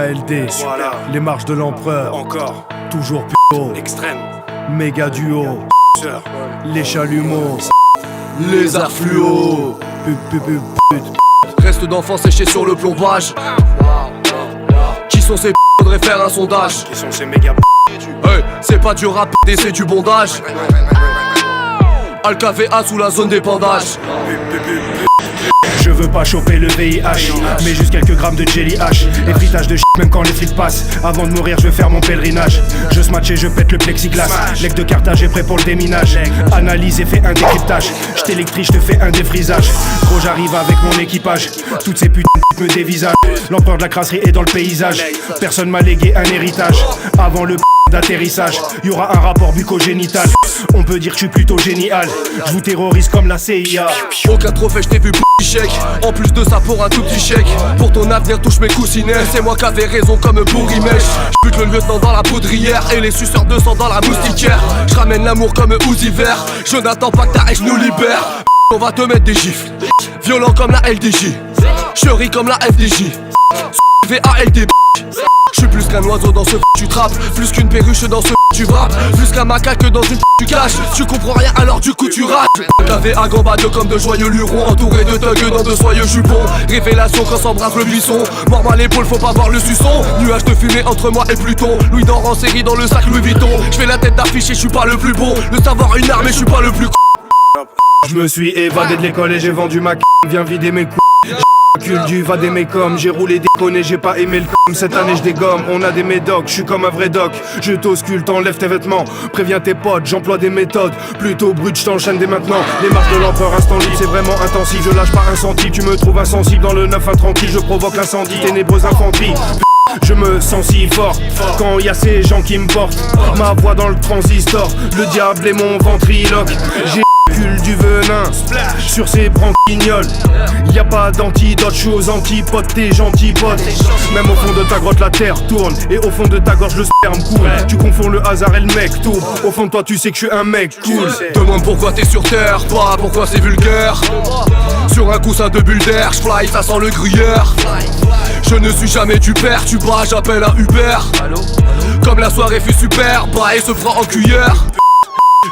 VALD, Voilà. Les marches de l'empereur, Encore. toujours haut. Extrême. Méga duo, Sœur. les chalumeaux, Les arts fluo. pute. Reste d'enfants séchés sur le plombage. Qui sont ces faudrait faire un sondage. Qui sont ces méga Hey, c'est pas du rap, c'est du bondage. Alcavea sous la zone d'épandage. Je veux pas choper le VIH, mais juste quelques grammes de jelly H. Effritage de shit même quand les flics passent. Avant de mourir je vais faire mon pèlerinage. Je smatch et je pète le plexiglas. Lec de Carthage est prêt pour le déminage. Analyse et fais un décryptage. Je t'électrise, je te fais un défrisage. Gros j'arrive avec mon équipage. Toutes ces putains me dévisagent. L'empereur de la crasserie est dans le paysage. Personne m'a légué un héritage. Avant le d'atterrissage, y'aura un rapport bucco-génital. On peut dire que je suis plutôt génial. Je vous terrorise comme la CIA. Aucun trophée, je t'ai vu chèque. En plus de ça pour un tout petit chèque. Pour ton avenir touche mes coussinets. C'est moi qui avais raison comme Bourrimèche. J'bute le lieutenant dans la poudrière et les suceurs de sang dans la moustiquaire. J'ramène l'amour comme Uzi vert. Je n'attends pas que ta haine nous libère. On va te mettre des gifles. Violent comme la LDJ. Je ris comme la FDJ. VALD. J'suis plus qu'un oiseau dans ce tu trappes. Plus qu'une perruche dans ce tu vrappes. Plus qu'un macaque dans une tu caches. Tu comprends rien alors du coup tu rates. T'avais un gambade comme de joyeux lurons. Entouré de thugs dans de soyeux jupons. Révélation quand s'embrasse le buisson. Mort à l'épaule faut pas voir le suçon. Nuage de fumée entre moi et Pluton. Louis d'or en série dans le sac Louis Vuitton. J'fais la tête d'affiche et j'suis pas le plus bon. Le savoir une arme et j'suis pas le plus con. Je me suis évadé de l'école et j'ai vendu ma viens vider mes couilles. Du va des mécoms, j'ai roulé des connes et j'ai pas aimé le com. Cette année je dégomme, on a des médocs, je suis comme un vrai doc. Je t'ausculte, enlève tes vêtements, préviens tes potes, j'emploie des méthodes plutôt brutes, je t'enchaîne dès maintenant. Les marches de l'empereur instant libre, c'est vraiment intensif. Je lâche pas un centime, tu me trouves insensible. Dans le 9 intranquille, je provoque l'incendie, ténébreuse infanterie. Je me sens si fort quand y a ces gens qui me portent. Ma voix dans le transistor, le diable est mon ventriloque. J'ai du venin sur ces branquignoles. Y'a pas d'antidote, j'suis aux antipodes, t'es gentil pote. Même au fond de ta grotte la terre tourne et au fond de ta gorge le sperme coule. Tu confonds le hasard et le mec tourne. Au fond de toi tu sais que je suis un mec cool. Demande pourquoi t'es sur terre, pas pourquoi c'est vulgaire. Sur un coussin de bulles d'air, j'fly, ça sent le gruyère. Je ne suis jamais du père, tu bats, j'appelle un Uber. Comme la soirée fut super, bah et se fera en cuillère.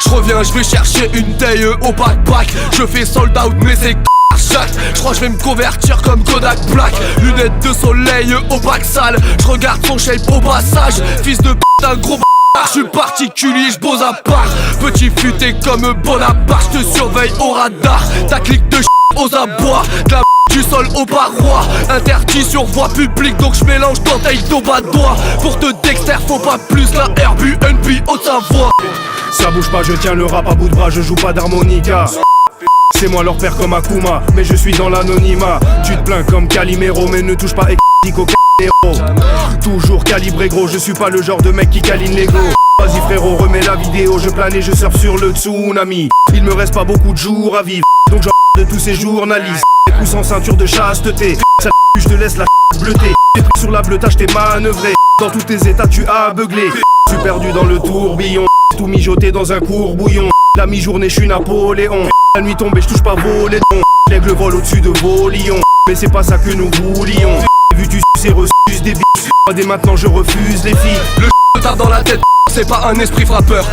Je reviens, je vais chercher une taille au backpack. Je fais sold out mais c'est chaque. Je crois que je vais me convertir comme Kodak Black. Lunettes de soleil au bac sale. Je regarde son shape au passage. Fils de un gros je suis particulier, je pose à part. Petit futé comme Bonaparte. Je te surveille au radar. Ta clique de aux abois. De la du sol aux parois. Interdit sur voie publique. Donc je mélange dentelle d'au bas de doigt. Pour te dexter faut pas plus. La Airbnb Haute-Savoie. Ça bouge pas, je tiens le rap à bout de bras, je joue pas d'harmonica. C'est moi leur père comme Akuma, mais je suis dans l'anonymat. Tu te plains comme Calimero, mais ne touche pas au Calimero. Toujours calibré gros, je suis pas le genre de mec qui câline l'ego. Vas-y frérot, remets la vidéo, je plane et je surfe sur le tsunami. Il me reste pas beaucoup de jours à vivre, donc j'en de tous ces journalistes. Des coups sans ceinture de chasteté, ça je te laisse la bleutée. T'es pris sur la bleutage, t'es manœuvré. Dans tous tes états tu as beuglé. Je suis perdu dans le tourbillon. Tout mijoté dans un courbouillon. La mi-journée je suis Napoléon. La nuit tombée je touche pas vos laitons. L'aigle vole au-dessus de vos lions. Mais c'est pas ça que nous voulions. Vu tu suces et reçus des bites. Dès maintenant je refuse les filles. Le tape dans la tête, c'est pas un esprit frappeur.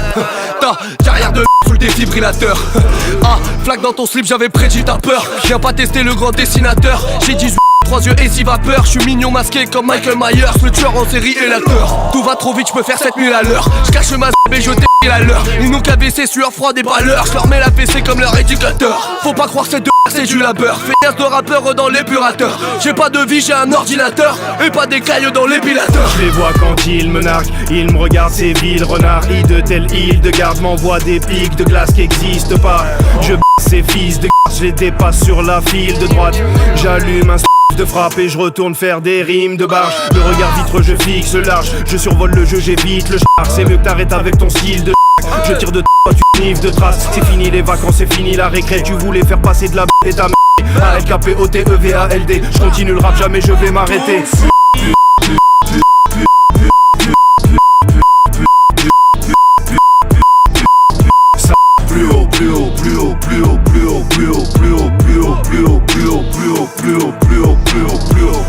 Ta carrière de sous le défibrillateur. Ah, flaque dans ton slip, j'avais prédit ta peur. Viens pas tester le grand dessinateur. J'ai 18 3 yeux et 6 vapeurs. Je suis mignon masqué comme Michael Myers. Le tueur en série et l'acteur. Tout va trop vite, je peux faire 7000 à l'heure. Je cache ma et je t'ai la leur. Ils n'ont qu'à baisser sueur froid des balleurs. Je leur mets la fessée comme leur éducateur. Faut pas croire c'est c'est du labeur. Fainéance de rappeur dans l'épurateur. J'ai pas de vie, j'ai un ordinateur. Et pas des cailloux dans l'épilateur. Je les vois quand ils me narguent. Ils me regardent ces villes renards. Ils de telle île de garde m'envoient des pics de glace qui existent pas. Je ces fils de je les dépasse sur la file de droite. J'allume un de frappe et je retourne faire des rimes de barge. Le regard vitre je fixe large. Je survole le jeu, j'évite le char. C'est mieux que t'arrêtes avec ton style de je tire de toi, tu sniffes de traces. C'est fini les vacances, c'est fini la récré. Tu voulais faire passer de la et ta ALKPOTEVALD. Je continue le rap, jamais je vais m'arrêter. Plus haut, plus haut, plus haut, plus haut, plus haut, plus haut, plus haut, plus haut, plus haut, plus haut, plus haut, plus haut, plus haut, plus haut, plus haut.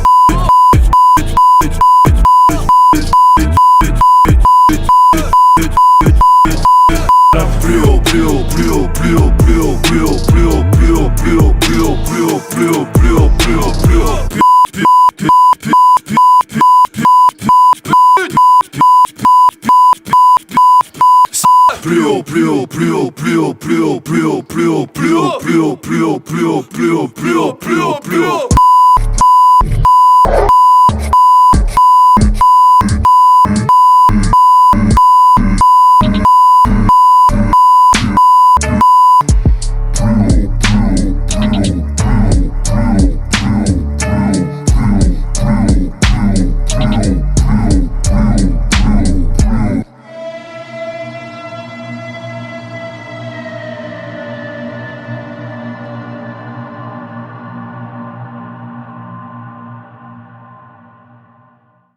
plus haut, plus haut, plus haut, plus haut, plus haut, plus haut, plus haut, plus haut, plus haut.